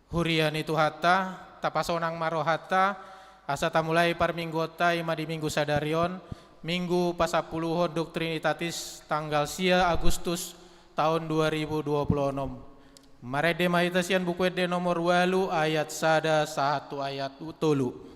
hurian itu hatta, tapasonang marohata, asa tamulai parminggota ima di minggu sadarion, minggu pasapuluhon Trinitatis tanggal sia Agustus tahun 2026. Marede maitasian buku ede nomor 8 ayat sada 1 ayat utulu.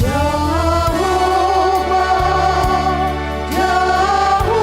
Jehovah, Jehovah.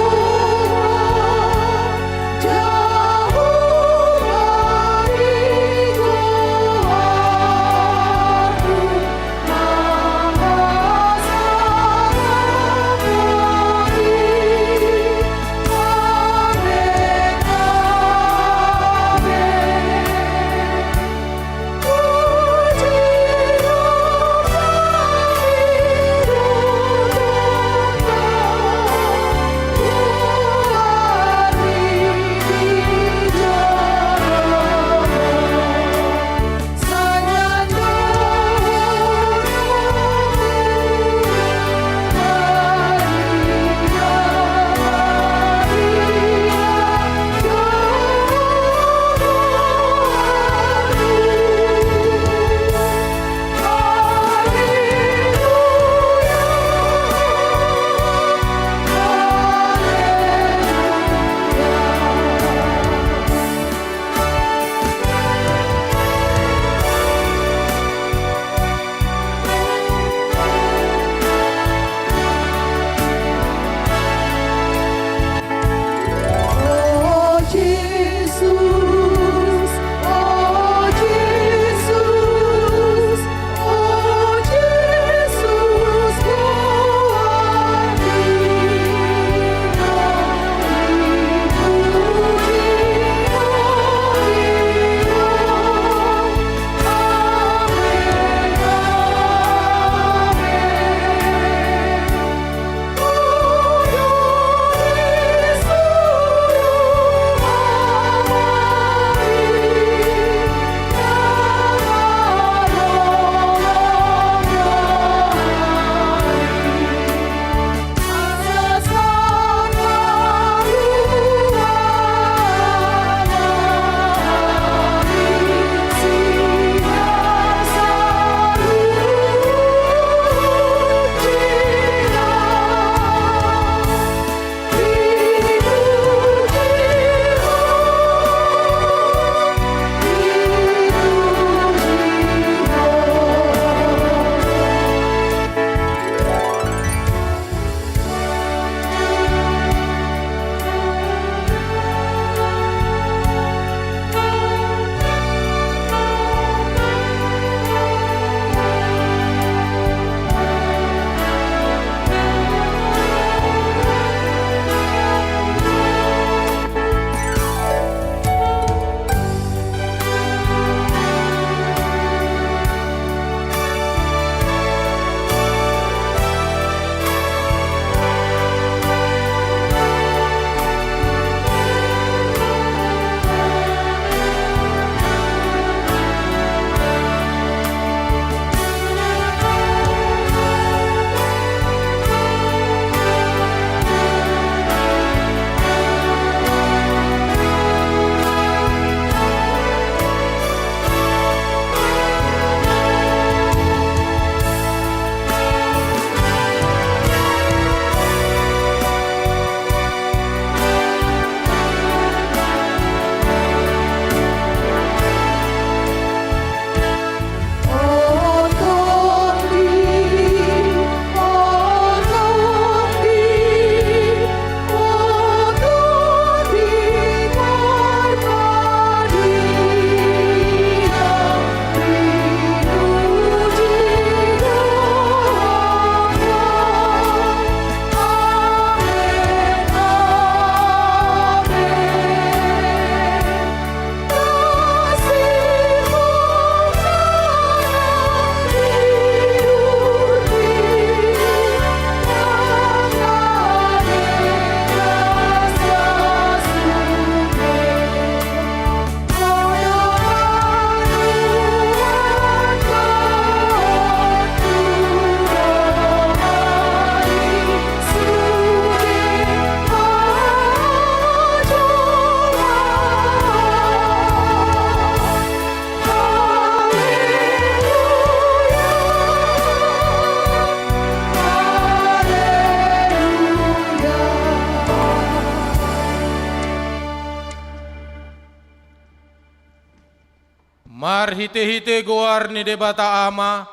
Marhite-hite goar ni debata ama,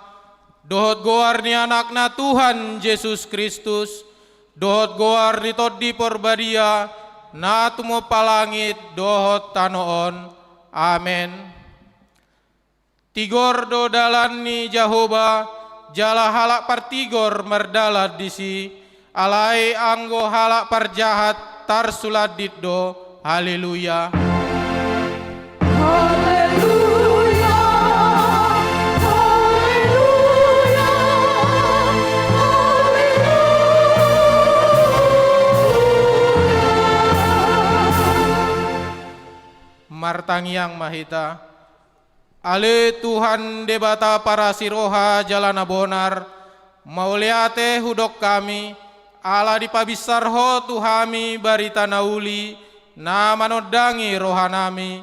dohot goar ni anakna Tuhan Yesus Kristus, dohot goar ni toddi porbadia, na tumo palangit dohot tanoon. Amen. Tigor do dalan ni Jehovah, jala halak partigor merdala disi, alai anggo halak parjahat tarsuladit do. Haleluya. Martangiang mahita, ale Tuhan debata para siroha jalana bonar, mauliate hudok kami, ala dipabisarho Tuhami barita nauli, na manodangi rohanami,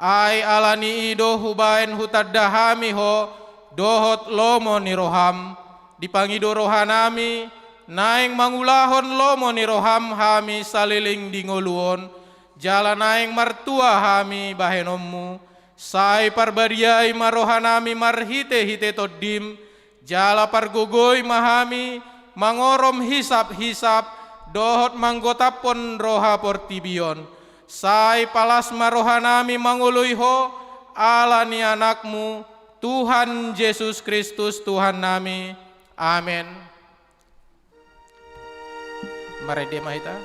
ai alani ido hubaen hutadahami ho, dohot lomo ni roham, dipangido rohanami, naing mangulahon lomo ni roham hami saliling dingoluon, jalan naing martua hami bahenommu, sai parbariai marohanami marhite-hite todim, jala pargogoi mahami, mangorom hisap-hisap, dohot manggotapon roha portibion, sai palas marohanami manguluiho, ala ni anakmu, Tuhan Yesus Kristus Tuhan nami. Amin. Mari dia mahita.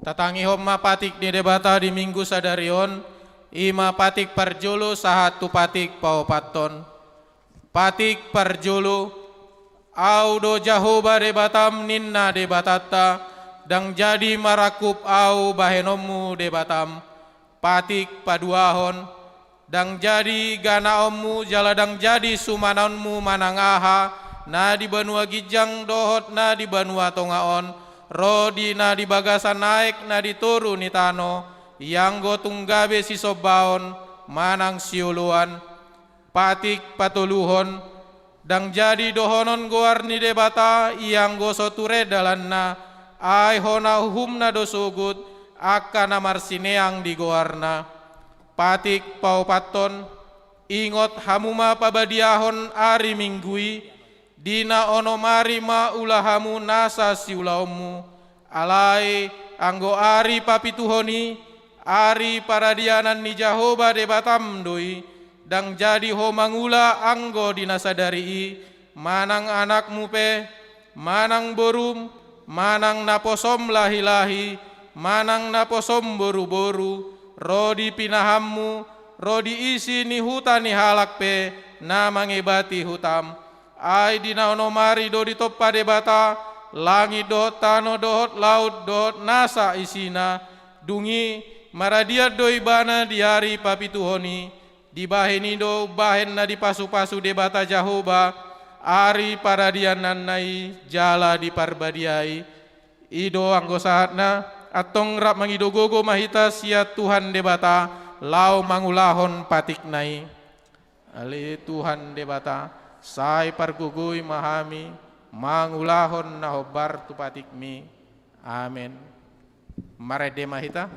Tatangi homa patik ni debata di minggu sadarion, ima patik parjolo sahat tu patik paupaton. Patik parjolo, au do Jehovah debatam ninna debatata, dang jadi marakup au bahenomu debatam. Patik paduahon, dang jadi ganaommu jaladang jadi sumanonmu manangaha, na di banua gijang dohot na di banua tongaon, rodi na di bagasan naik na di turu ni tano, yang go tunggabe si sobaon manang siuluan. Patik patuluhon, dang jadi dohonon goar ni debata, yang go soture dalanna, ai hona humna dosugut, akan amar sineang di goarna. Patik paupaton, ingot hamuma pabadiahon ari minggui, dina onomari ma ulahamu nasa siulaumu, alai anggo ari papituhoni, ari paradianan ni Jehovah debatam doi, dang jadi ho mangula anggo dinasadari, manang anakmu pe, manang borum, manang naposom lahi-lahi, manang naposom boru-boru, rodi pinahammu, rodi isi ni hutan ni halak pe, na mangebati hutam. Ai dina onomari do ditoppa debata, langit dohot tano dohot laut dohot nasa isina, dungi maradia doi bana di hari papituhoni di baheni do bahen na di pasu-pasu debata Jahoba ari paradian nai jala di parbadiai ido anggo sahatna atong rap mangidogogo mahita sia Tuhan debata lau mangulahon patik nai ali Tuhan debata sai pargugui mahami mangulahon na hobar tu patik mi amen. Mare de mahita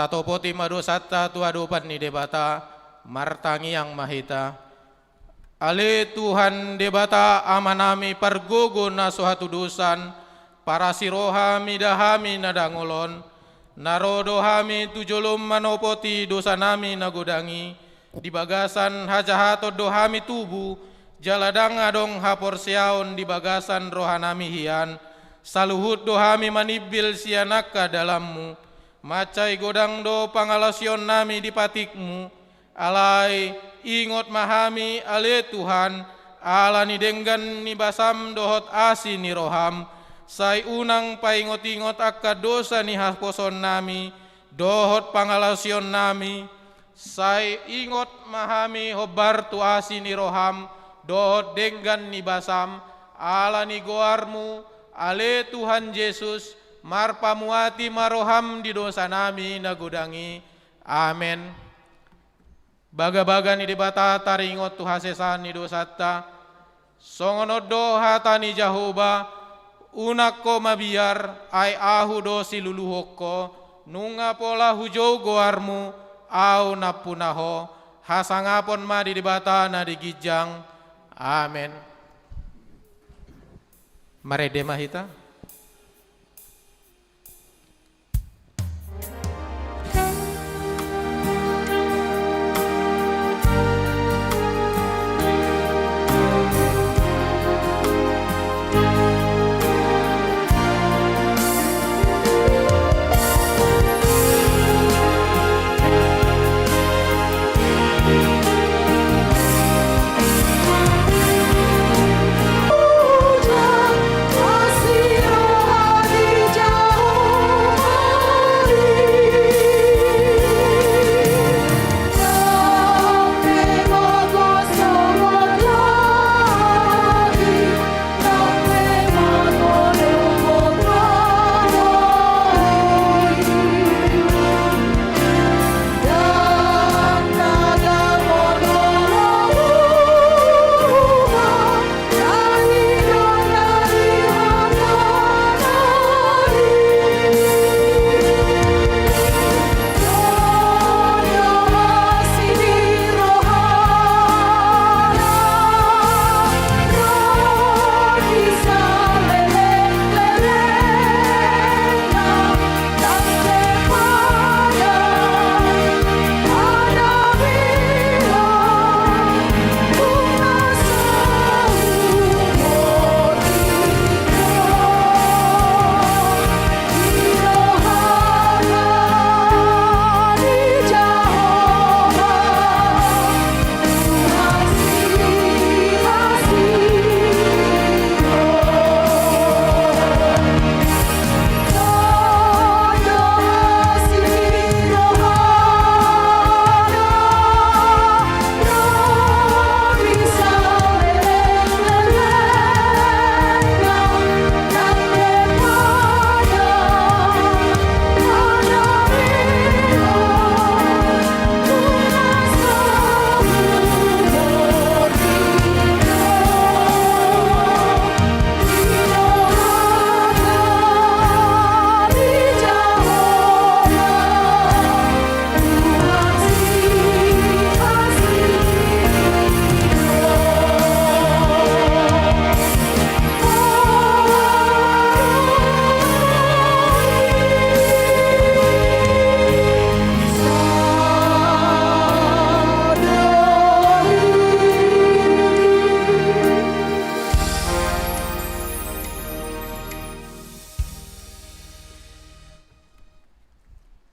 tatopoti madosata tuadopan ni debata martangi yang mahita ale Tuhan debata amanami pargogo na sohatu dosan para sirohami dahami nadangolon narodohami tujolom manopoti dosa nami nagodangi di bagasan hajahato dohami tubu jaladang adong hapor siaon di bagasan rohanami hian saluhut dohami manibil sianaka dalammu macai godang do pangalasion nami di patikmu alai ingot mahami ale Tuhan ala ni denggan ni basam dohot asi ni roham sai unang paingot-ingot akka dosa ni haposon nami dohot pangalasion nami sai ingot mahami hobar tu asi ni roham dohot denggan ni basam ala ni goarmu ale Tuhan Yesus marpamuati maroham di dosa nami nagudangi amen. Baga-baga ni debata taringot tu hasesan ni dosata songonodo hatani Jahoba unakko mabiar ai ahu dosi luluhokko nunga pola hujau goarmu au napunaho hasangapon ma di debata na digijang amen. Marede mahita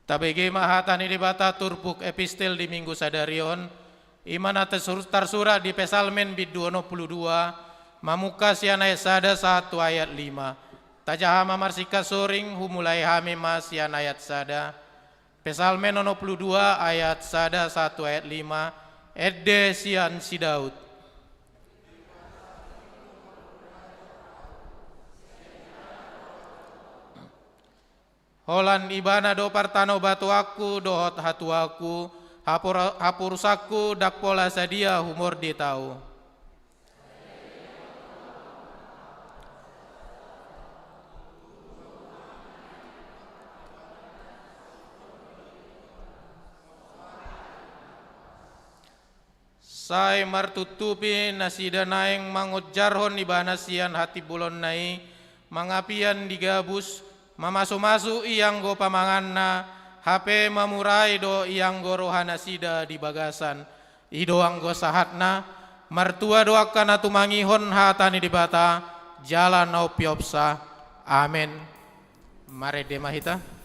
Tabege mahatani di bata turpuk epistel di minggu sadarion, imana tarsura di pesalmen bid 22, mamuka siana sada 1 ayat 5. Tajahama marsika soring humulai hame mas sian ayat sada. Pesalmen 22 ayat sada 1 ayat 5. Edde sian si Daud. Holan ibana do partano batu aku dohot hatu aku hapursaku dak pola sadia humor di tau. Sai martutupi nasida naeng mangujarhon ibana sian hati bulon nai mangapian digabus mamasu-masu iyang go pamanganna, HP mamurai do iyang go rohana sida di bagasan, ido anggo sahatna, martua doakan atu mangihon hatani di bata, jalan nau piopsa, amin. Mare demahita.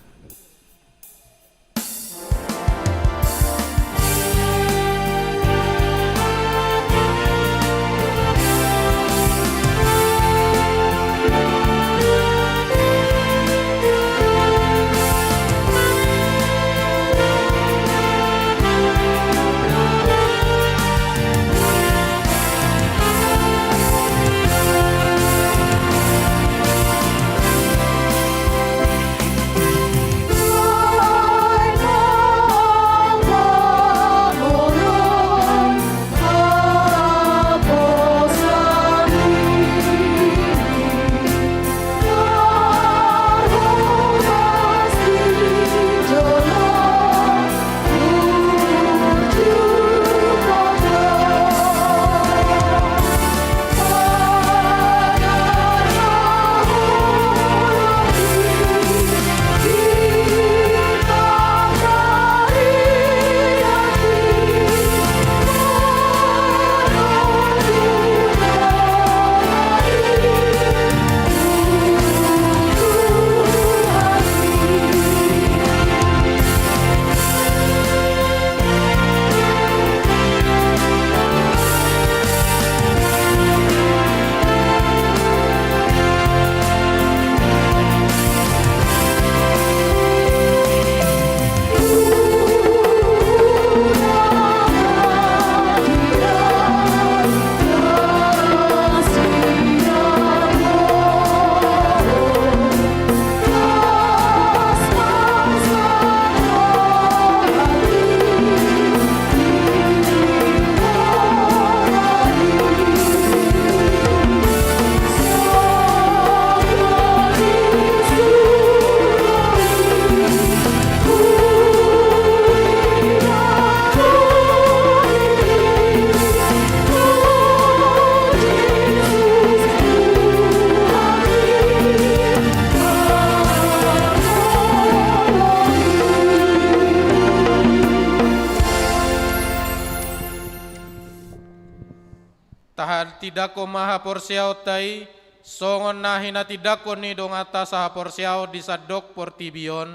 Tidako maha porsiao tai songon nahina tidako ni dong atas saha porsiao disadok portibion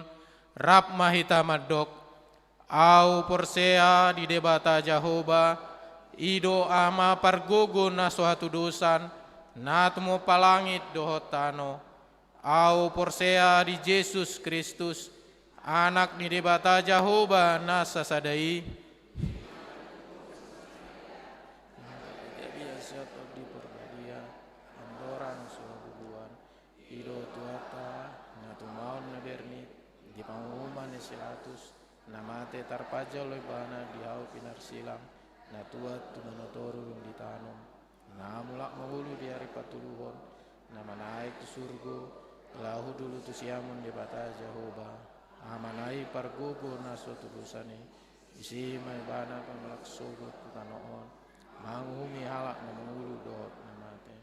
rap mahita madok au porsea di debata Jahoba ido ama pargogo na suatu dosan natmo palangit dohotano au porsea di Yesus Kristus anak ni debata Jahoba na sasadai namate tarpaja loy bana diau pinar silang na tuat tumanotoru di tanum na mulak mahulu di hari patuluhon na manaik ke surgo lahu dulu tu siamun di bata Jehovah amanai pargogo na suatu dosane isi mai bana pamalak sogot tutanoon manghumi halak na mahulu dot namate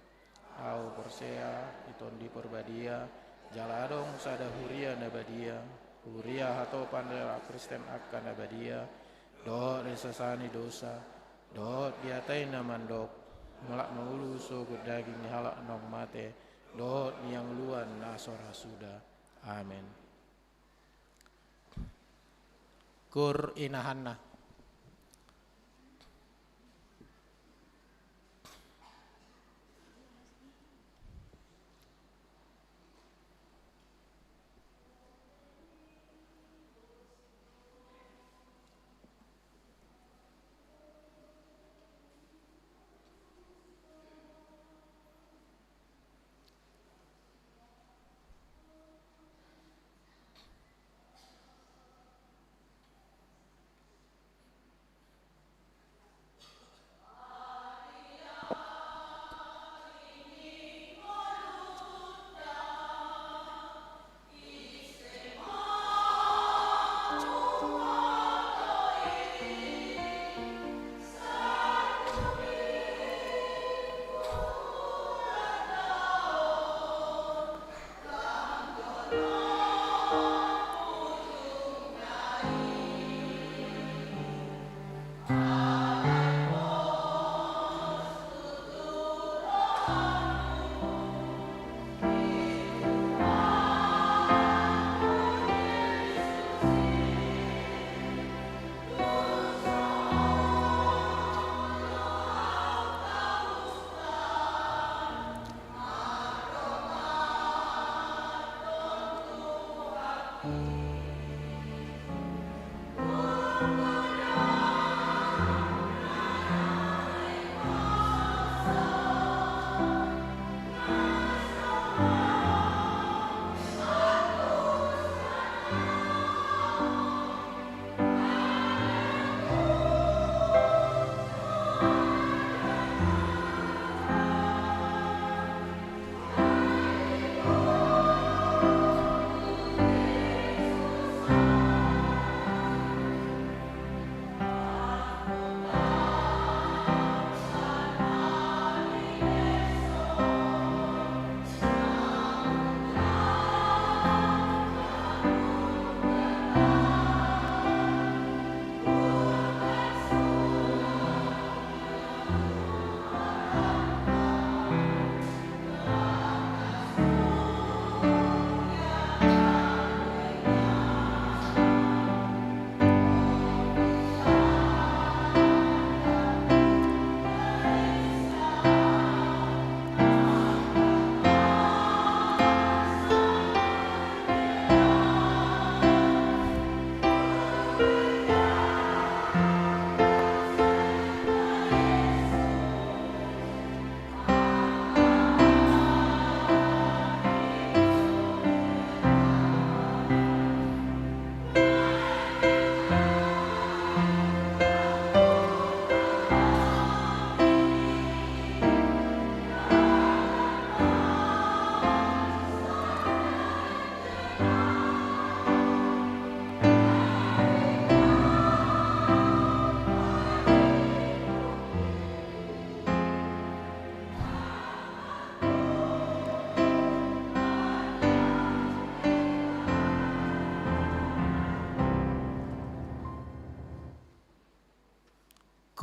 au persea iton di perbadia jaladong sada huria na badia Huria hato pandera Kristen akan abadia do resasani dosa do diatai namandok melak maulu so daging halak nong mate do niang luan nasora sudah amin. Kur inahanna.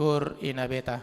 Kur inabeta.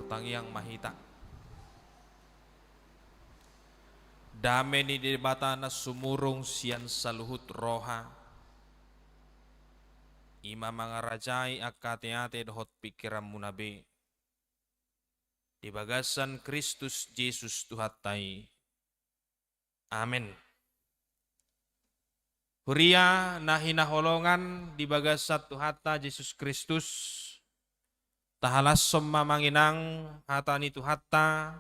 martangiang mahita. Dame ni debata na sumurong siyan sa luhut roha. Ima mga rajay akate-ate dohot pikiran munabe. Di bagasan Kristus Jesus Tuhatay. Amen. Huria na hinaholongan di bagasat Tuhata Jesus Kristus. Tahalas mamanginang hata ni Tuhata.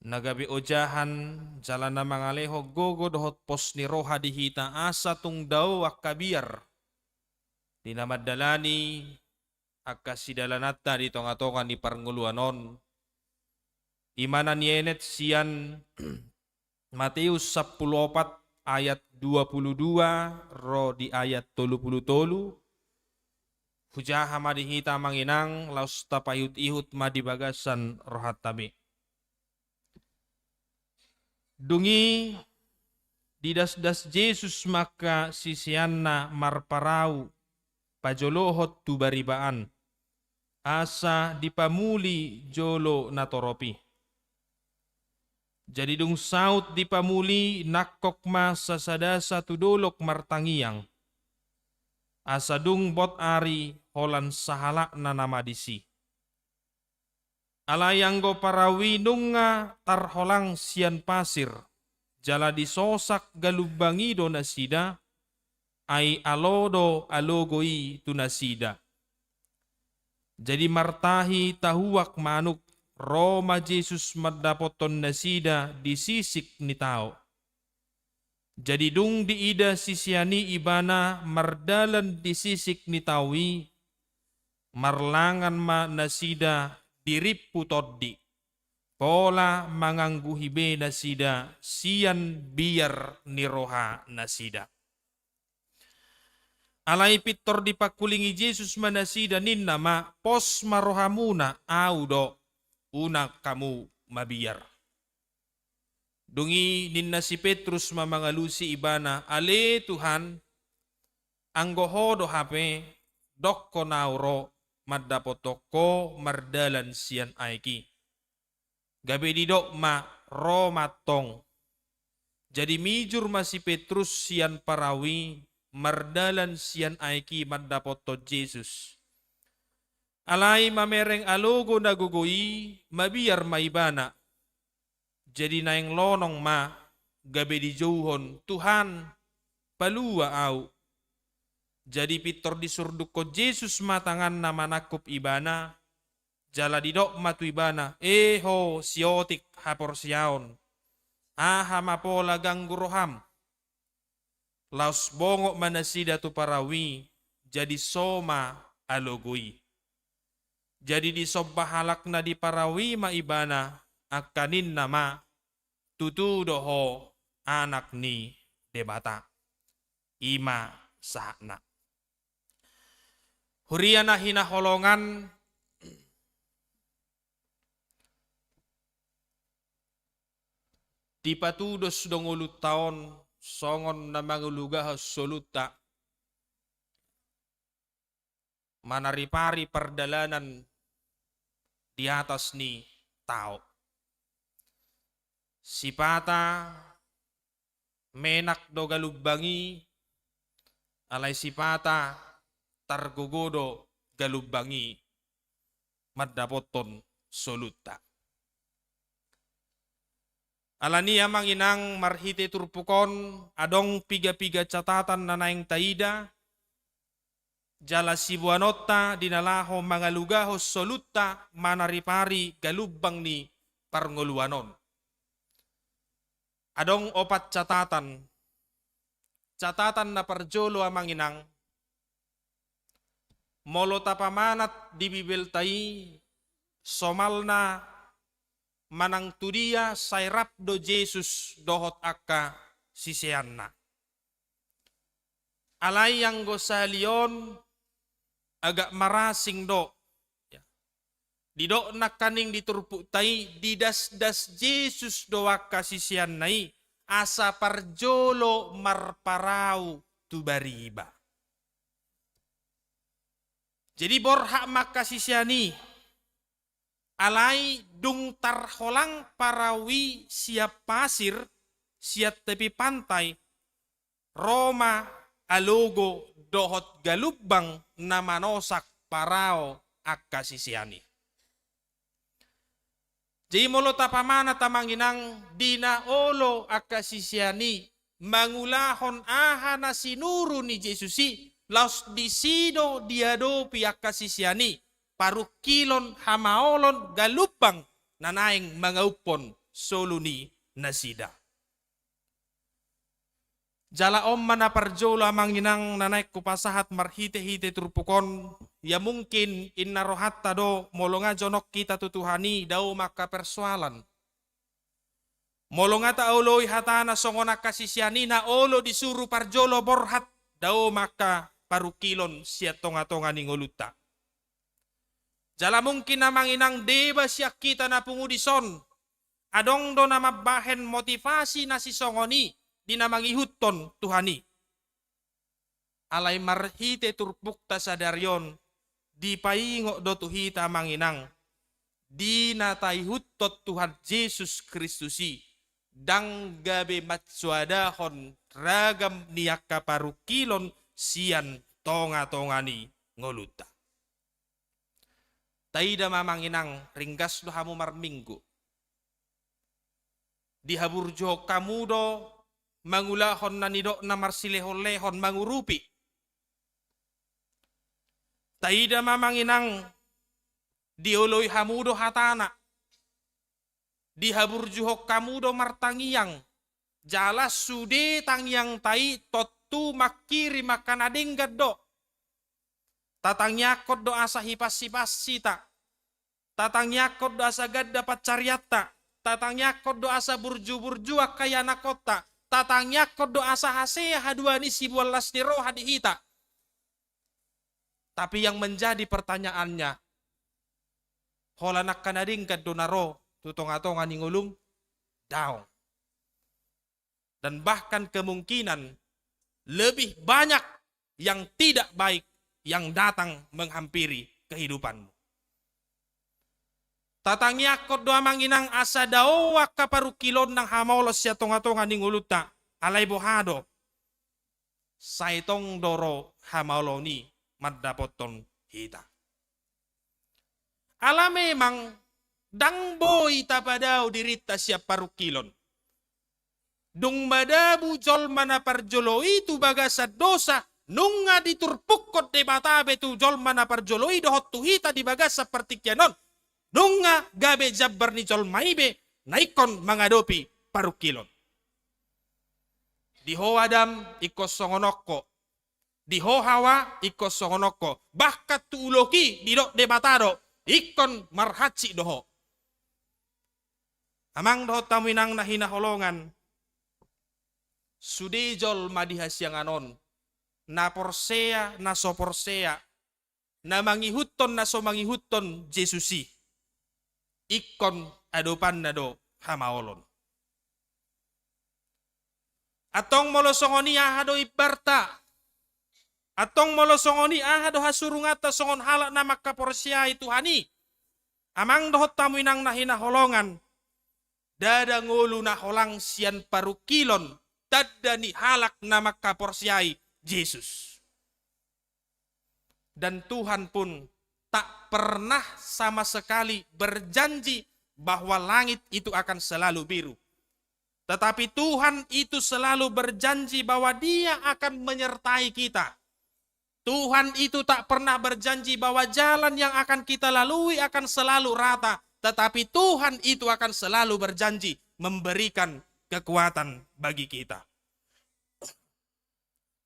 Nagabi ojahan jalan na mga leho gogo dohot pos ni roha dihita asa tung daw akabiar. Dinamadalani akasidalanata di tonga-tonga ni parnguluanon. Imanan yenet sian Matius 14 ayat 22 ro di ayat 33. Hujaha madihita manginang laus tapayut ihut madibagasan rohat tabi. Dungi didas-das Yesus maka sisianna marparau pajolohot tu baribaan asa dipamuli jolo natoropi. Jadi dung saut dipamuli nakok ma sasadasa tudolok martangiang asa dung bot ari holan sahala na nama disi. Alayanggo parawi nunga tarholang sian pasir, jala disosak galubangido nasida, ay alodo alogoi tunasida. Jadi martahi tahuak manuk, Roma Jesus madapoton nasida disisik ni tao. Jadi dung diida sisiani ibana mardalan disisik ni tawi, marlangan ma nasida diripu toddi. Pola mangangguhibe nasida sian biar niroha nasida. Alay pitor dipakulingi Yesus manasida ninna ma pos marohamuna audo una kamu mabiar. Dungi ninna si Petrus mamangalusi ibana ale Tuhan anggohodo hape dokko nauro madapotoko mardalan sian aiki. Gabi didok ma romatong. Jadi mijur ma si Petrus sian parawi mardalan sian aiki madapoto Jesus. Alay mamereng alogo nagugui mabiar maibana. Jadi naing lonong ma gabi di jauhon Tuhan palua au. Jadi pitor disurduk ko Jesus matangan nama nakup ibana. Jala didok matu ibana. Eho siotik hapor siaon. Aha mapola gangguroham. Laus bongok manasida tu parawi. Jadi soma alogui. Jadi disobbahalak na di parawi ma ibana. Akanin nama. Tutudoho anak ni debata. Ima sahna. Huriana hinaholongan dipatudos dong ulut taon songon na mangulugah soluta manaripari perdalanan di atas ni tao. Sipata menak do galubbangi alay sipata targogodo galubbangi madapoton soluta. Alania manginang marhite turpukon adong piga-piga catatan na naing taida jala sibuanota dinalaho mangalugaho soluta manaripari galubbang ni parngoluanon. Adong 4 catatan. Catatan na parjolo amanginang molo tapamanat di bibeltai somalna manang tudia sairap do Jesus dohot akka siseanna. Alay yang gosalion agak marasing do. Didok nakaning diturpuk tai didas-das Jesus doa kasisian nai asa parjolo marparau tu bariba. Jadi borhak makasisiani alai dung tarholang parawi siap pasir, siap tepi pantai, Roma alogo dohot galubang na manosak parao akka sisiani. Jadi molo tapamana tamanginang dina olo akka sisiani mangulahon aha na sinuru ni Jesusi laos disido diadopi akka sisiani parukilon hamaolon galubang nanaing mangaupon soluni nasida. Jala om mana parjolo amanginang nanaik kupasahat marhite-hite turpukon ya mungkin inna rohatta do molonga jonok kita tutuhani dao maka persoalan. Molonga ta oloi hatana songona kasisiani na olo disuruh parjolo borhat dao maka parukilon siya tonga-tonga ni ngoluta. Jala mungkin amanginang deba siya kita na pungudison adong do na mabahen motivasi na si songoni dinamangihutton Tuhani. Alay marhite turpukta sadaryon, di paingo do tuhita manginang, di natayhuttot Tuhan Yesus Kristusi, dang gabe matsuadahon ragam niyak kaparukilon sian tonga-tongani ngoluta. Taida mamanginang ringgas do hamu marminggu. Dihaburjo kamudo mangulahon na nidok na marsilehon-lehon mangurupi. Taida mamanginang dioloy hamudo hatana. Dihaburjuhok kamudo martangiyang. Jala sude tangyang tai totu makiri makanadinggad do. Tatangnyakot do asa hipas-hipas sita. Tatangnyakot do asa gadda pacaryata. Tatangnyakot do asa burju-burju kaya nakota. Tatangnyakot do asa hasea haduani sibualas ni roh hadihita. Tapi yang menjadi pertanyaannya, holanak kanading kadonaro tutong-atongan ngulung daw. Dan bahkan kemungkinan lebih banyak yang tidak baik yang datang menghampiri kehidupanmu. Tatangnyakot doa manginang asa daowa kaparukilon ng hamaulos siya tonga-tonga ning uluta alay bohado saitong doro hamauloni maddapoton hita. Ala memang dangboy tapadaw dirita siya parukilon. Dung madabu jol mana parjolo itu bagasa dosa nunga diturpukot de batabe tu jol mana parjolo dohot tuhita di bagasa partikyanon. Nunga gabe jabbar ni jol maibe naikon mangadopi parukilon. Diho Adam ikos songonoko. Diho Hawa ikos songonoko. Bahkat tu uloki didok debatado ikon marhaci doho. Amang doho taminang nahina holongan. Sudejol madihas yang anon. Na porsea na so porsea. Na mangihuton na so mangihuton Jesusi. Ikon adopan na do hamaolon. Atong molosongoni ahado ibarta. Atong molosongoni ahado hasurungata songon halak na makaporsia itu hani. Amang dohot tamuinang nahina holongan. Dada ngulu na holang sian parukilon. Dada ni halak na makaporsiai Yesus. Dan Tuhan pun tak pernah sama sekali berjanji bahwa langit itu akan selalu biru. Tetapi Tuhan itu selalu berjanji bahwa Dia akan menyertai kita. Tuhan itu tak pernah berjanji bahwa jalan yang akan kita lalui akan selalu rata. Tetapi Tuhan itu akan selalu berjanji memberikan kekuatan bagi kita.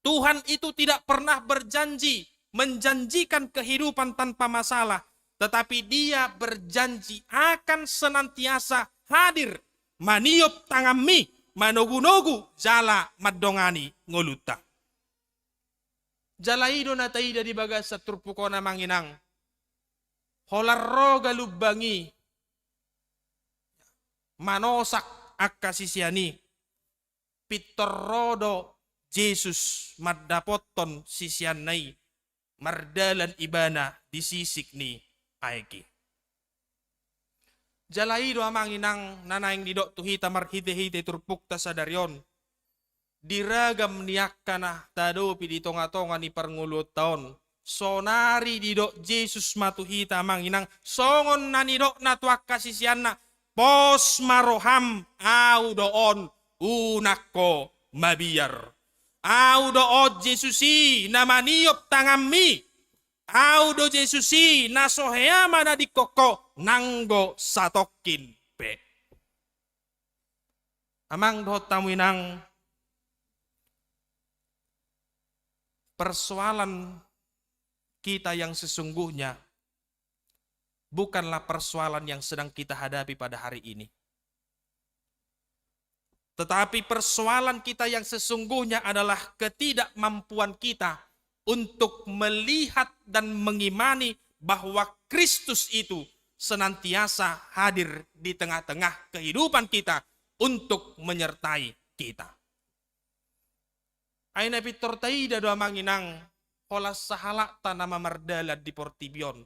Tuhan itu tidak pernah berjanji menjanjikan kehidupan tanpa masalah, tetapi Dia berjanji akan senantiasa hadir, maniop tangami, manogu-nogu, jala madongani ngoluta. Jalaido na taida di bagas sa turpuko na manginang, holarro galubangi, manosak akasisiani, pitorodo Jesus maddapoton sisianay, mardalan ibana di sisik ni Aiki. Jalai do amang inang nanaing didok tuhita marhite-hite turpukta sadaryon. Diragam niakkana tadopi di tonga-tonga ni parngulot taon. Sonari didok Jesus matuhita amang inang songon na nidok na tuak kasisianna pos maroham au doon unakko mabiyar. Au doon Jesusi na maniop tangami. Au do Jesusi na soheama na dikoko nanggo satokin pe. Amang dohot tamu inang persoalan kita yang sesungguhnya bukanlah persoalan yang sedang kita hadapi pada hari ini. Tetapi persoalan kita yang sesungguhnya adalah ketidakmampuan kita untuk melihat dan mengimani bahwa Kristus itu senantiasa hadir di tengah-tengah kehidupan kita untuk menyertai kita. Aina pitor taida doa manginang holas sahalak tanama mardala di Portibion.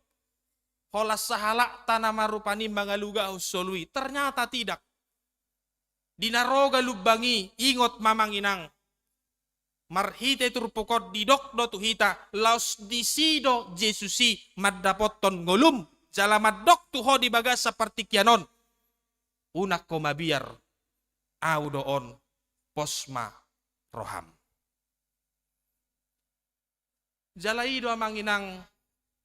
Holas sahalak tanama rupani mangaluga usolui. Ternyata tidak. Dinaroga lubangi ingot mamanginang. Marhite turpukot didok do tuhita laos disido Jesusi maddapoton ngolum jalamadok tuho di bagas seperti kianon. Unak komabiar audoon posma roham. Jalai doa manginang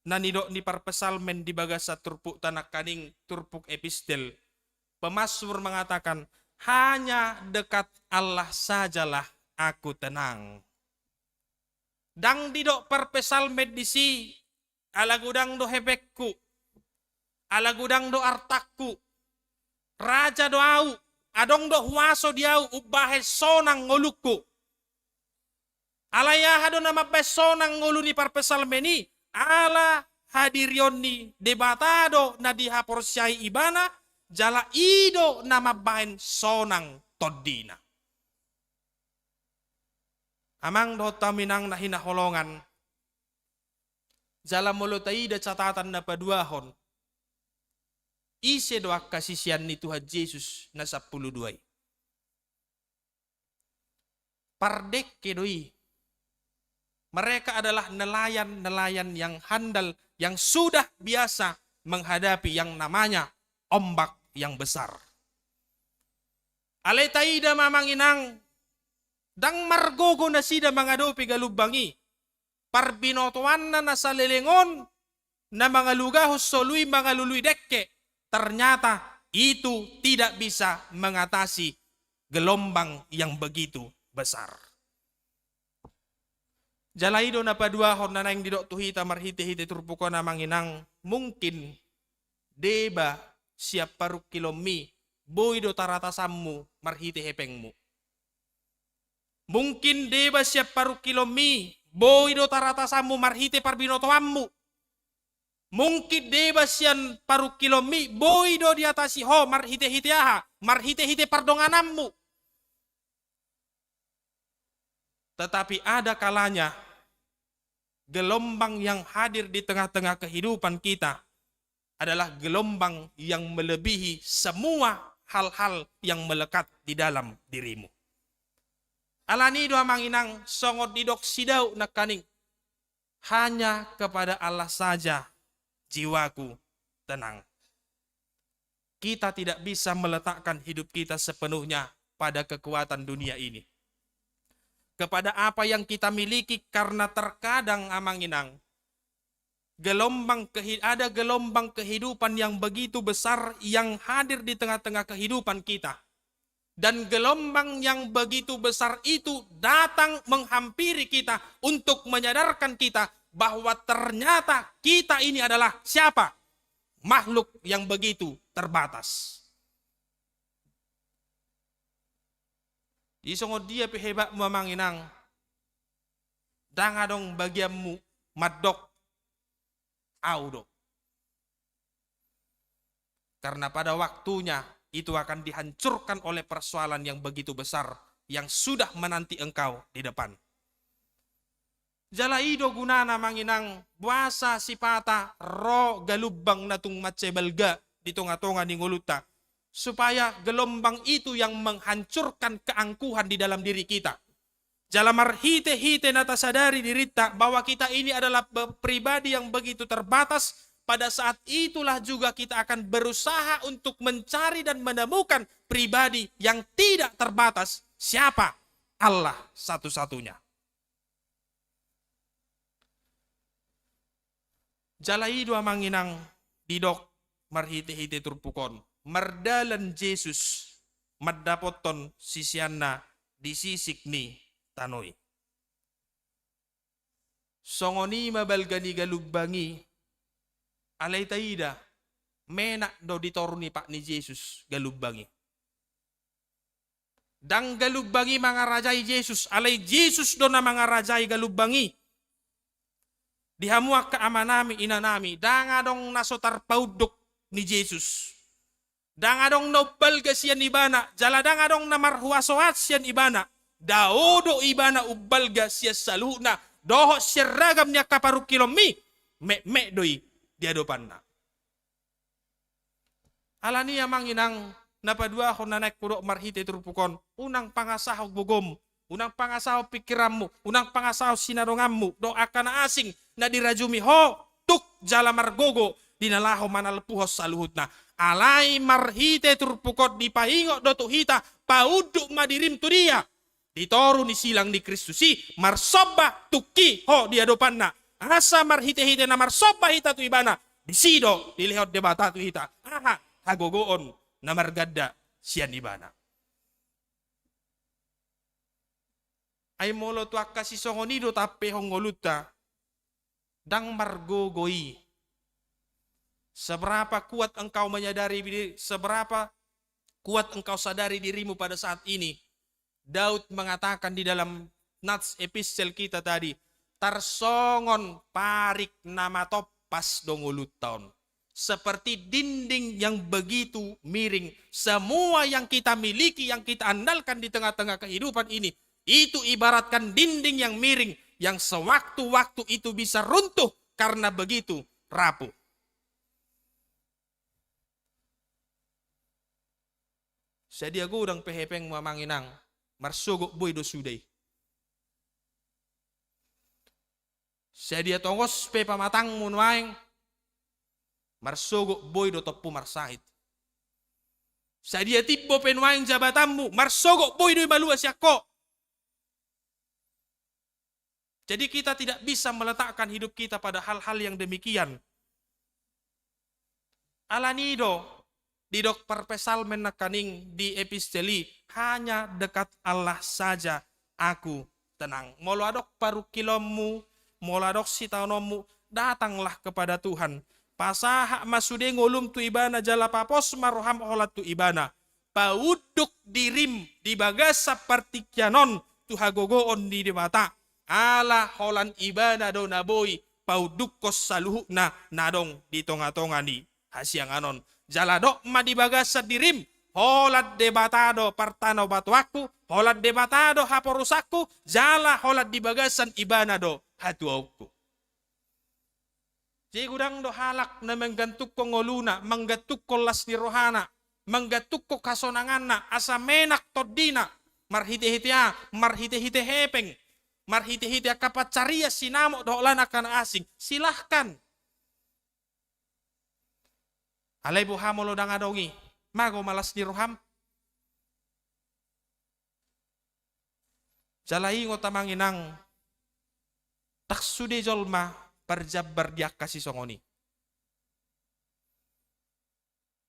nanidok ni parpesalmen di bagasa turpuk tanak kaning turpuk epistel. Pemasmur mengatakan, hanya dekat Allah sajalah aku tenang. Dang didok parpesalmen disi, ala gudang do hebekku, ala gudang do artakku, raja do au, adong do huaso diau ubahe sonang ngolukku. Alaya hado nama besonang nguluni parpesalmeni ala hadirioni debatado na dihaporsyai ibana jala ido nama bahen sonang todina. Amang do taminang nahina holongan jala molotai da catatan na paduahon ise doa kasisian ni Tuhan Yesus na 12. Pardek kedoi. Mereka adalah nelayan-nelayan yang handal, yang sudah biasa menghadapi yang namanya ombak yang besar. Aletaida mamanginang, dang margogo na sida mangadopi galubangi, parbinotuan na nasa lelengon, na mga lugahos solui mga lului dekke, ternyata itu tidak bisa mengatasi gelombang yang begitu besar. Jalaido na paduahon na naing didok tuhita marhite-hite turpuko na manginang mungkin deba siap paruk kilomi boy do taratasammu marhite hepengmu. Mungkin deba siap paruk kilomi boy do taratasammu marhite parbinotoammu. Mungkin deba sian paruk kilomi boy do diatasi ho marhite-hite aha marhite-hite pardonganammu. Tetapi ada kalanya gelombang yang hadir di tengah-tengah kehidupan kita adalah gelombang yang melebihi semua hal-hal yang melekat di dalam dirimu. Alani doa manginang songot didok sidau nakaning. Hanya kepada Allah saja jiwaku tenang. Kita tidak bisa meletakkan hidup kita sepenuhnya pada kekuatan dunia ini. Kepada apa yang kita miliki karena terkadang amanginang ada gelombang kehidupan yang begitu besar yang hadir di tengah-tengah kehidupan kita. Dan gelombang yang begitu besar itu datang menghampiri kita untuk menyadarkan kita bahwa ternyata kita ini adalah siapa? Makhluk yang begitu terbatas. Di songod dia pehebak mamanginang dangadong bagianmu madok audo. Karena pada waktunya itu akan dihancurkan oleh persoalan yang begitu besar yang sudah menanti engkau di depan. Jalaido gunana manginang buasa sipata ro galubang natung matsebalga di tengah-tengah ni nguluta. Supaya gelombang itu yang menghancurkan keangkuhan di dalam diri kita. Jalamar hite-hite nata sadari dirita bahwa kita ini adalah pribadi yang begitu terbatas. Pada saat itulah juga kita akan berusaha untuk mencari dan menemukan pribadi yang tidak terbatas. Siapa? Allah satu-satunya. Jalai dua manginang didok marhite-hite turpukon. Merdalan Yesus madapoton sisianna disisik ni tanoi. Songoni mabalgani galubbangi alay taida menak do ditoruni pak ni Yesus galubbangi. Dang galubbangi mga rajay Yesus alay Yesus do na mga rajay galubbangi. Dihamuak ka ama nami ina nami danga dong nasotar paudok ni Yesus. Danga dong naupalga siyan ibana jala danga dong namarhuasoat siyan ibana. Daodo ibana ubalga siya saluna doho siya ragam niya kaparukilomi me doi dia dopan na. Alani amang inang napadua ko na naik pudok marhite turpukon unang pangasahaw bugom, unang pangasahaw pikirammu, unang pangasahaw sinarungammu do akan asing na dirajumi ho tuk jala margogo dinalaho manalpuhos saluhut na. Alay marhite turpukot dipahingo do tuhita pauduk madirim tu dia. Ditoru ni silang di Kristusi marsoba tuki ho dia dopan na. Asa marhite-hite na marsoba hita tu ibana. Disido dilihot debata tu hita. Aha hagogoon na margadda siyan ibana. Ay molo tu akasi songonido tape hongoluta. Dang margogoi. Seberapa kuat engkau menyadari diri, seberapa kuat engkau sadari dirimu pada saat ini. Daud mengatakan di dalam nats epistel kita tadi, tarsongon parik nama topas dongulut tahun. Seperti dinding yang begitu miring. Semua yang kita miliki, yang kita andalkan di tengah-tengah kehidupan ini, itu ibaratkan dinding yang miring, yang sewaktu-waktu itu bisa runtuh karena begitu rapuh. Sedia gudang pehepeng mamanginang, marsugok boy do suday. Sedia tongos pe pamatang munwaing, marsugok boy do topu marsahit. Sedia tipo penwaing jabatanmu, marsugok boy do ibalua siako. Jadi kita tidak bisa meletakkan hidup kita pada hal-hal yang demikian. Alanido didok perpesal menakaning di episteli hanya dekat Allah saja aku tenang. Molo adok paru kilomu, molo adok sitanomu, datanglah kepada Tuhan. Pasaha masude ngolum tu ibana jala papos maroham olat tu ibana. Pauduk dirim di bagasa partikyanon tu hagogoon di mata. Ala holan ibana do naboy pauduk kos saluhu na nadong di tonga-tonga ni hasyang anon. Jaladok ma di bagasa dirim, holat debatado partano batuaku, holat debatado haporusaku, jala holat di bagasan ibanado hatuauku. Jadi gudang do halak na menggantuk ko ngoluna, menggantuk ko las ni rohana, menggantuk ko kasonanganna, asa menak todina, marhite-hitea, marhite-hite hepeng, marhite-hite kapacaria sinamo dohlan akan asing, silahkan. Alay buhamo lo dang adongi, mago malas ni roham. Jalai ngotamanginang taksude jolma perjabar dia kasih songoni.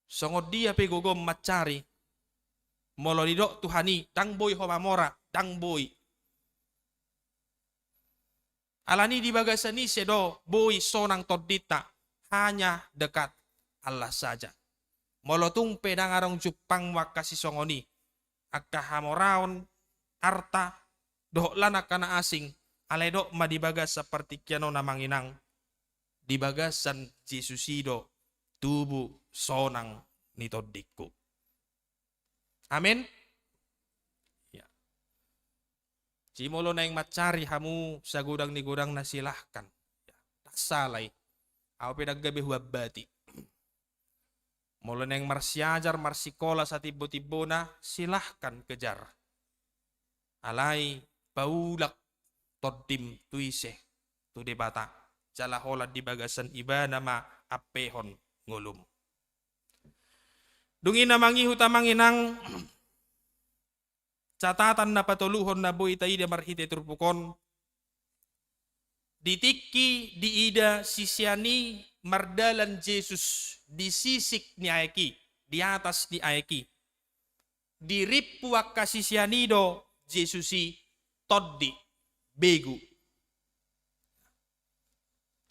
Songod dia pegogom macari. Molo didok tuhani, dang boy homamora, dang boy. Alani di bagasani sedo boy sonang todita, hanya dekat Allah saja. Molotung pedang arong jupang wakasi songoni. Akka hamoraon arta dohlan akana asing. Aledok madibagas seperti kiano namanginang. Dibagasan Jesusido tubuh sonang nitodikku. Amin. Ya. Cimolo na yung macari hamu sa gudang ni gudang nasilahkan. Ya. Tak salay. Ako pinaggabi huwabati. Mulai neng marsiajar, marsikola sa tibo-tibona, silahkan kejar. Alai paulak toddim tuise tu debata. Jalahola di bagasan iba nama apehon ngulum. Dungi namangi hutamanginang catatan na patuluhon na buhay taida marhite turpukon. Ditikki diida sisiani mardalan Jesus di sisik ni Aeki, di atas ni Aeki. Diripuak kasisianido Jesusi toddi begu.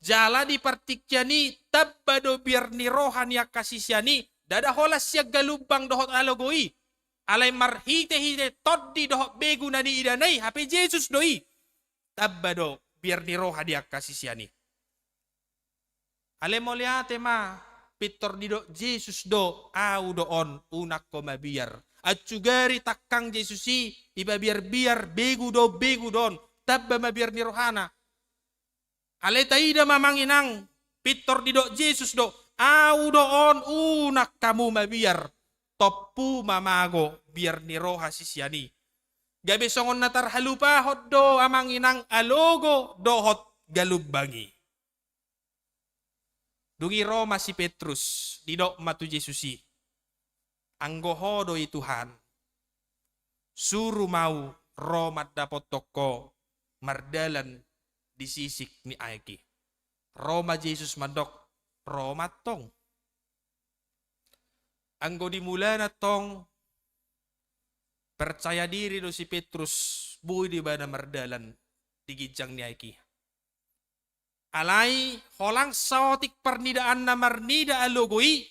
Jala di partikyani tabbado biar ni rohan ya kasisiani dada holas siya galubang dohot alogoi. Alay marhite-hite toddi dohot begu na di idanay hape Jesus doi. Tabbado biar ni roha dia kasisiani. Ale mo liate ma, pitor di do Jesus do, au doon unak ko mabiar. At sugari takang Jesusi, iba biar begu don, tabba mabiar ni rohana. Ale taida mamanginang, pitor di do Jesus do, au doon unak kamu mabiar. Topu mamago, biar ni roha sisiani. Gabi songon natar halupahot do amang inang alogo dohot galubangi. Dungi Roma si Petrus, didok matu Jesusi. Anggoho do Tuhan. Suruh mau Roma dapot toko mardalan di sisik ni Aeki. Roma Jesus mandok, Roma tong. Anggo dimula na tong percaya diri do si Petrus buhay di bana mardalan di gijang ni Aeki. Alai holang saotik pernidaan na marnida alogoi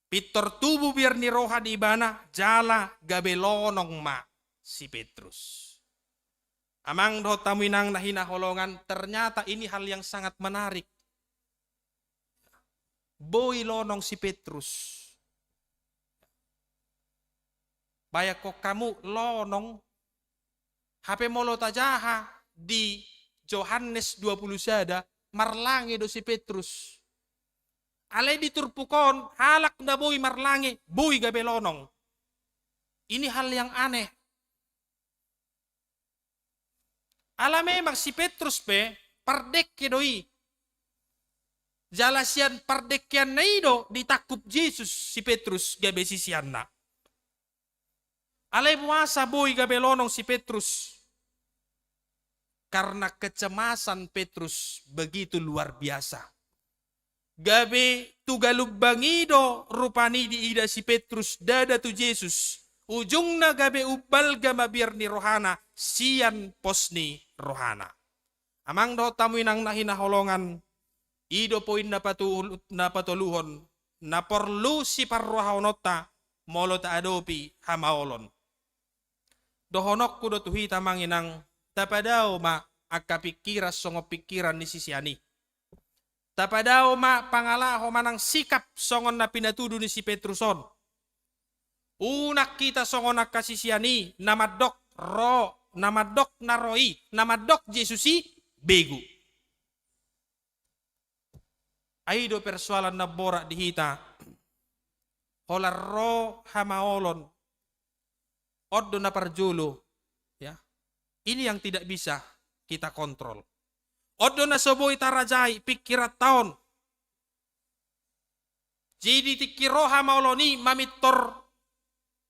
pitor tubuh biar ni roha di bana jala gabelonong ma si Petrus. Amang do taminang nahina holongan ternyata ini hal yang sangat menarik. Boy lonong si Petrus. Bayak kok kamu lonong HP molo tajaha di Yohanes 20 sada marlange do si Petrus. Ale diturpukon halak na boy marlange boy gabe lonong. Ini hal yang aneh. Ala memang si Petrus pe pardek doi. Jalasian pardekyan na ido ditakup Jesus si Petrus gabe sisian na. Alay puasa boy gabelonong si Petrus. Karena kecemasan Petrus begitu luar biasa. Gabe tugalubbangido rupani diida si Petrus dada tu Jesus. Ujungna gabe ubal gama biar ni rohana sian posni rohana. Amang do tamu inang nahinaholongan ido poin na patuluhon na perlu si parrohaonota molo ta adopi hamaolon. Dohonok kudo tuhi tamanginang tapadao ma akapikiras songo pikiran ni sisiani. Tapadao ma pangalaho manang sikap songon na pinatudu ni si Petruson. Unak kita songon na kasisiani namadok naroi, namadok Jesusi begu. Aido persoalan na borak dihita. Holarro hamaolon. Oddo na parjolo, ya. Ini yang tidak bisa kita kontrol. Oddo na soboy tarajai pikirat taon. Jadi tikiroha mauloni mamitor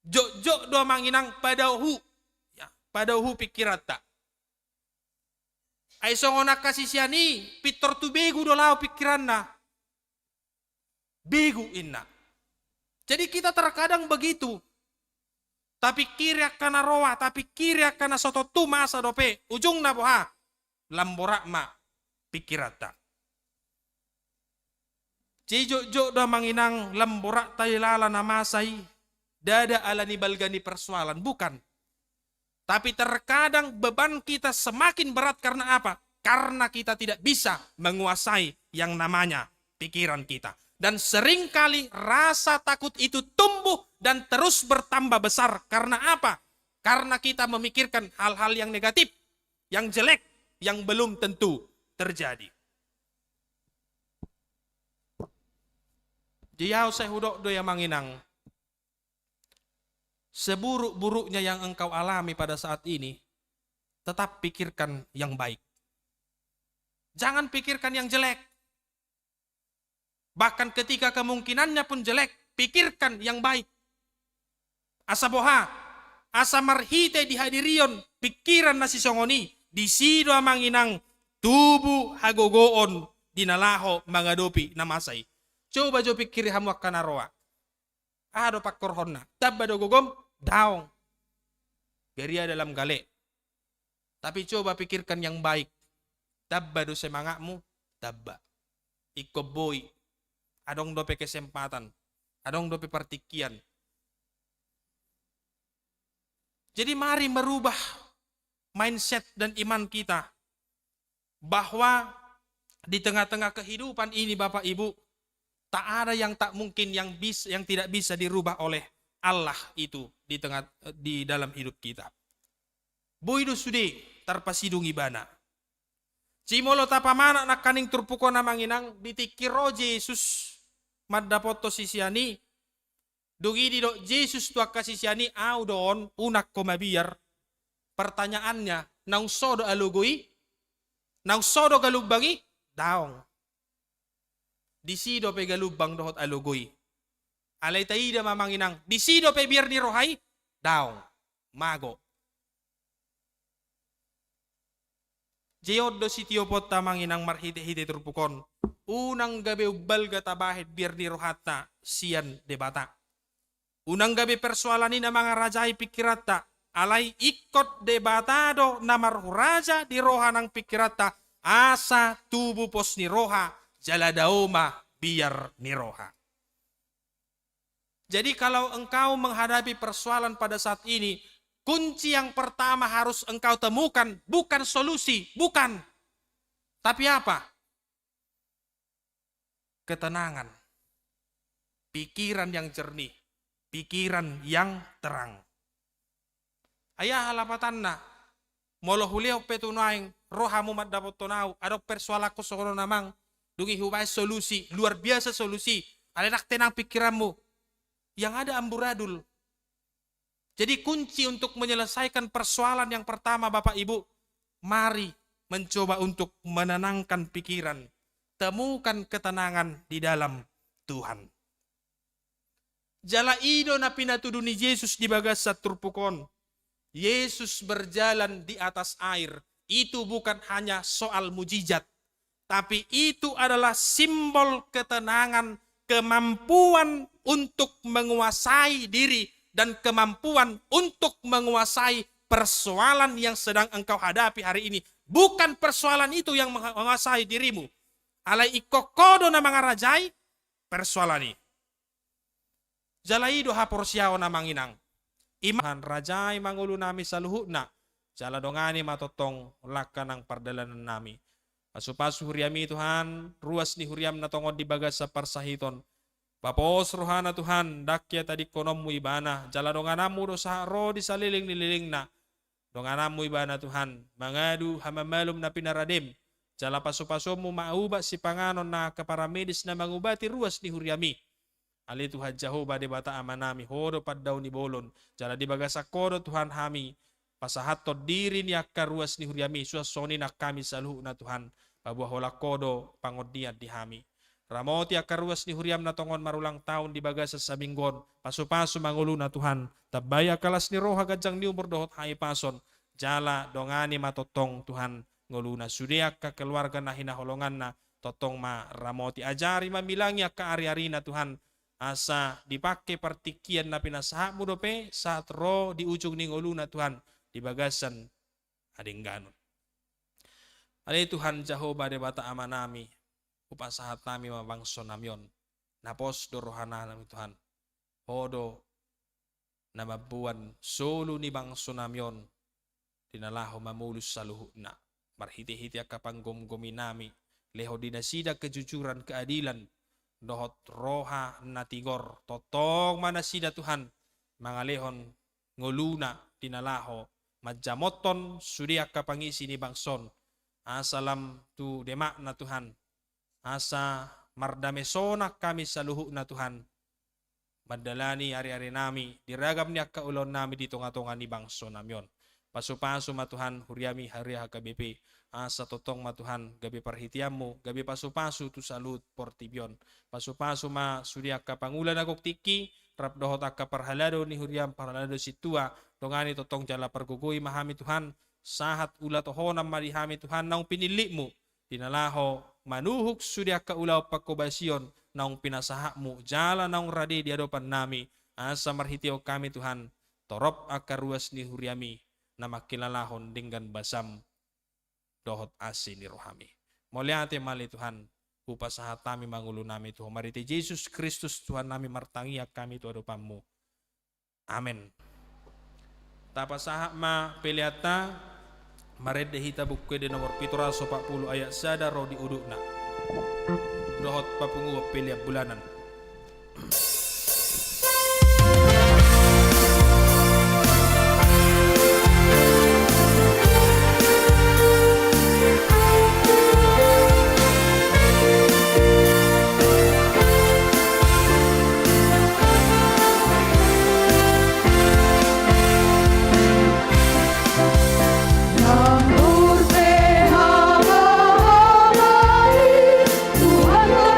jok do manginang padauhu, ya, padauhu pikirat tak. Ay songona kasisiani pitor tu begu do lao pikiran na. Begu inna. Jadi kita terkadang begitu. Tapi kiri akan roa, tapi kiri akan soto tu masa dope. Ujung na boha. Lamborak ma pikirata. Cijo-jo do manginang lamborak tailala na masai. Dada alani balgani persoalan. Bukan. Tapi terkadang beban kita semakin berat karena apa? Karena kita tidak bisa menguasai yang namanya pikiran kita. Dan seringkali rasa takut itu tumbuh dan terus bertambah besar. Karena apa? Karena kita memikirkan hal-hal yang negatif, yang jelek, yang belum tentu terjadi. Jiyaw saya hudok do yang manginang. Seburuk-buruknya yang engkau alami pada saat ini, tetap pikirkan yang baik. Jangan pikirkan yang jelek. Bahkan ketika kemungkinannya pun jelek, pikirkan yang baik. Asa boha, asa marhite dihadirion, pikiran nasi songoni, disido manginang tubuh hagogoon, dinalaho mangadopi namasay. Coba jo pikir hamu akan naroa. Ado pakkorhonna, tabba do gogom, daong. Beria dalam gale. Tapi coba pikirkan yang baik. Tabba do semangatmu, tabba. Iko boy. Adong dope kesempatan. Adong dope partikian. Jadi mari merubah mindset dan iman kita. Bahwa di tengah-tengah kehidupan ini Bapak Ibu, tak ada yang tak mungkin yang tidak bisa dirubah oleh Allah itu di dalam hidup kita. Boido sude tarpasidung ibana. Cimolo tapamana nak kaning turpuko na manginang ditikiro Jesus maddapoto sisiani. Dugi di do Jesus tua kasisiani au don unak ko mabiyar. Pertanyaannya, naung sodo alugui? Naung sodo galubangi? Daong. Disido pe galubang dohot alugui. Alay taida mamanginang. Disido pe biar ni rohai? Daong. Mago. Jeodo sitio pot tamanginang marhite-hite turpukon. Unang gabi ubal gatabahid biar ni rohata sian debata. Unang gabi persoalan na mga rajay pikirata. Alay ikot debatado na marhuraja di roha ng pikirata. Asa tubuh pos ni roha. Jaladaoma biar ni roha. Jadi kalau engkau menghadapi persoalan pada saat ini, kunci yang pertama harus engkau temukan bukan solusi, bukan. Tapi apa? Ketenangan. Pikiran yang jernih, pikiran yang terang. Ayah halapatanna, molo huleo petunaing rohamu madapot tonau, adok persoalaku sokono namang, dugi hubay solusi, luar biasa solusi. Alenak tenang pikiranmu. Yang ada amburadul. Jadi kunci untuk menyelesaikan persoalan yang pertama Bapak Ibu, mari mencoba untuk menenangkan pikiran. Temukan ketenangan di dalam Tuhan. Jala ido na pinatuduni Yesus di bagas sa turpukon. Yesus berjalan di atas air. Itu bukan hanya soal mujizat. Tapi itu adalah simbol ketenangan, kemampuan untuk menguasai diri, dan kemampuan untuk menguasai persoalan yang sedang engkau hadapi hari ini. Bukan persoalan itu yang menguasai dirimu. Alay ikokodo na mga rajay, persoalan ini. Jalaido haporsyaw na manginang. Iman rajay mangulo nami sa luhut na. Jala dongani matotong laka ng pardalanan nami. Asupasu huriami Tuhan, ruas ni huriam na tongod di bagas sa parsahiton. Papos rohana Tuhan, dakya tadi konommu ibana, jala donganamu dosa ro di saliling-nililing na. Donganamu ibana Tuhan, mangadu hamamalum na pinaradim. Jala paso-pasomu mauba si panganon na kaparamedis na mangubati ruas ni huriami. Ali Tuhan Jehovah di bata amanami, hodo paddaw ni bolon. Jala di bagas akodo Tuhan hami, pasahato diri ni akaruas ni huriami, suasoni na kami sa luhu na Tuhan. Pabuah hola kodo pangodiat di hami. Ramoti akaruas ni huriam na tongon marulang taon di bagas sa sabinggon. Paso-paso mangulo na Tuhan. Tabaya kalas ni roha gadyang ni umur dohot haipason. Jala dongani matotong Tuhan. Nguluna sudiak ka keluarga na hinaholongan na totong ma ramoti ajari mamilangi ka ari-ari na Tuhan. Asa dipake partikian na pinasaha mo dope saat ro di ujung ni nguluna Tuhan. Di bagasan ading ganon. Alay Tuhan Jehovah de bata amanami, upasahat nami mabangso namyon, napos dorohana nami Tuhan, hodo nababuan solo ni bangso namyon, dinalaho mamulus sa luhut na, marhiti-hiti akapanggomgomi nami, leho dinasida kejujuran keadilan, dohot roha natigor, totong manasida Tuhan, mga lehon nguluna dinalaho, madjamoton sudiak kapangisi ni bangson, asalam tu demak na Tuhan. Asa mardamesonak kami sa luhu na Tuhan. Madalani ari-ari nami, diragam niya kaulon nami di tunga-tunga ni bangso namyon. Pasu-pasu matuhan, huryami hariha KBP. Asa totong matuhan, gabi parhitiam mo, gabi pasu-pasu tu salut portibyon. Pasu-pasu ma surya ka pangulan agok tiki, rap dohot akka parhalado ni huryam parhalado situa, dongani totong jala pergugui mahami Tuhan, sahat ula tohonam marihami Tuhan, naung pinili mo, dinalaho, manuhuk surya ka ulaw pagkobasyon, naung pinasaha mo, jala naung radi di hadapan nami, asa marhitio kami Tuhan, torop akaruas ni huryami, na makilalahon dinggan basam, dohot asi ni rohami. Mulyate mali Tuhan, upasahat kami mangulo nami Tuhan. Mariti Jesus Kristus Tuhan nami martangiak kami tu adopanmu. Amen. Tapasahat ma peliata, marede hita buku de nomor 740 ayat sada ro di udukna. Dohot papungu peliap bulanan. Tuhan yang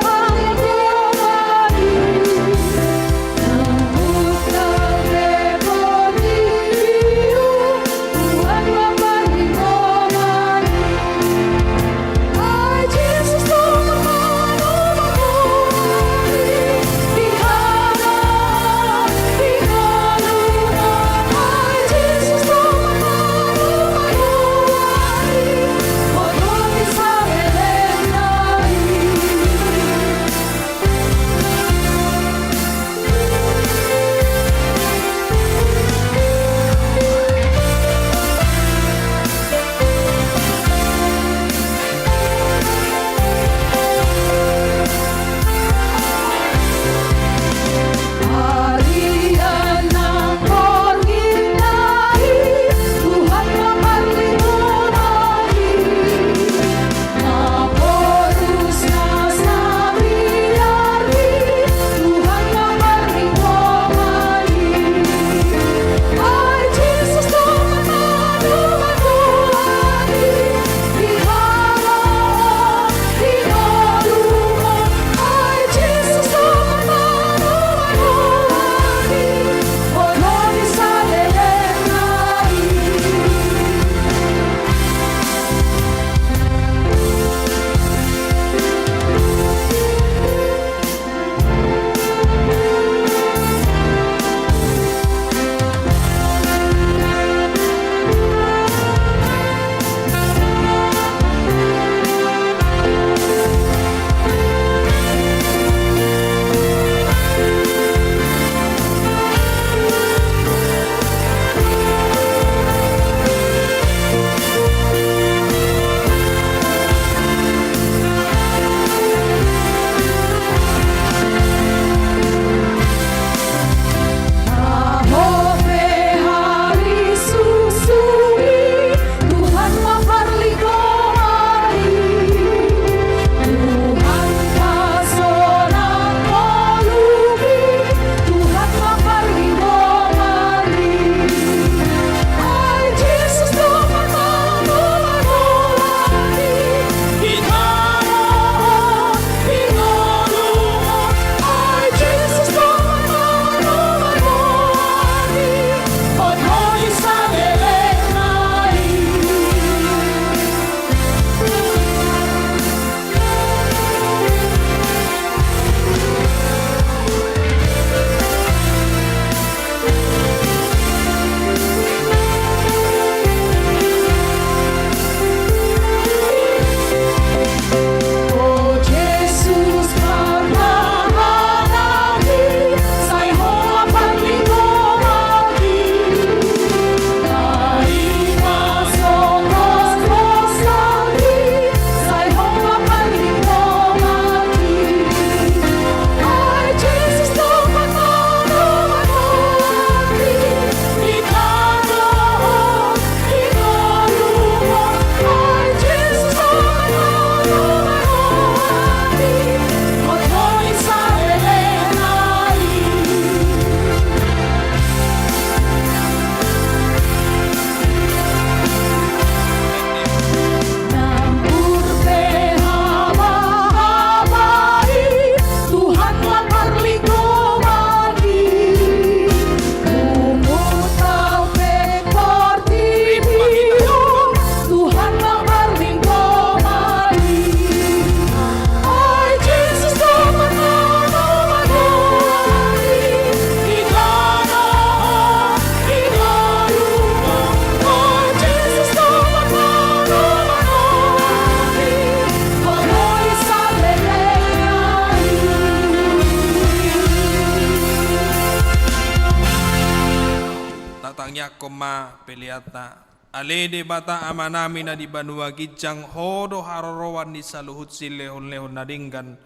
mangyak koma peliata. Ale de bata amanami na di banua gijang hodo harorowan ni saluhut silehon-lehon nadinggan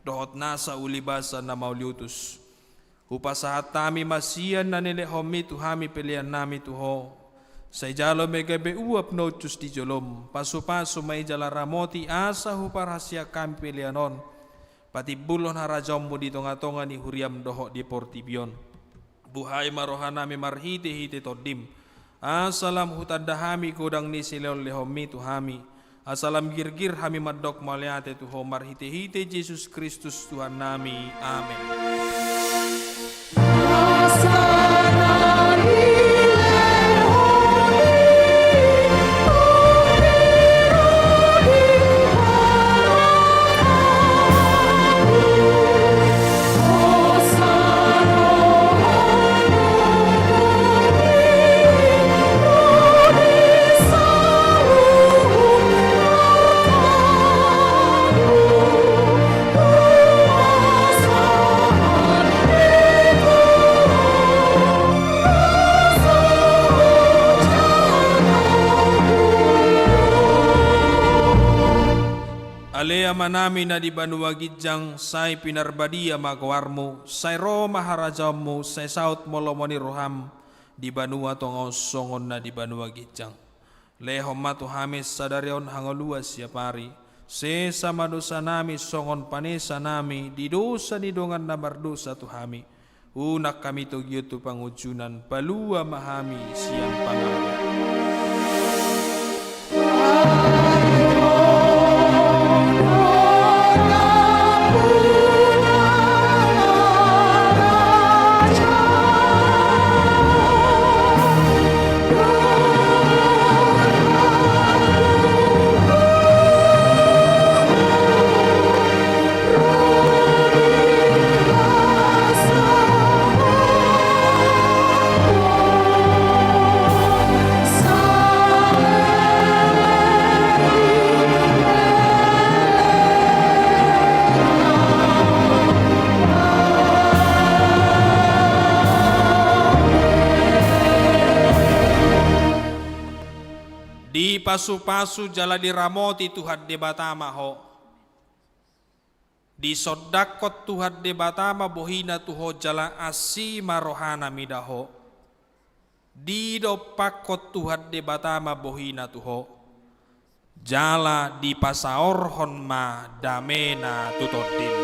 dohot nasa ulibasa na mauliutus. Upasahat tami masian na nilehomi tuhami pilihan nami tuho. Sa ijalo megabe uap notus di jolom. Pasu-pasu may jala ramoti asa huparhasya kami pilihanon. Pati bulon harajom mo di tonga-tonga ni huriam dohot di portibion. Buhay marohanami marhiti-hiti todim. Asalam hutadahami kudang ni sileon lehomi tuhami. Asalam girgir hami madok maliate tuho marhiti-hiti Jesus Kristus Tuhan nami. Amen. Alea manami na di banua gijang say pinarbadia magawarmo, say Roma harajamu, say saut molomoni roham, di banua tong songon na di banua gijang. Lehom matu hamis sadarion hangoluas siapari, se sama dosa nami songon panesa nami, di dosa ni dongan na mardosa tuhami. Unak kami to gitu pangujunan, palua mahami siang pangalan. Di pasu-pasu jala diramoti Tuhan de batama ho. Di sodakot Tuhan de batama bohina tuho jala asima rohana midaho. Di dopakot Tuhan de batama bohina tuho. Jala di pasaorhon ma damena tutodin.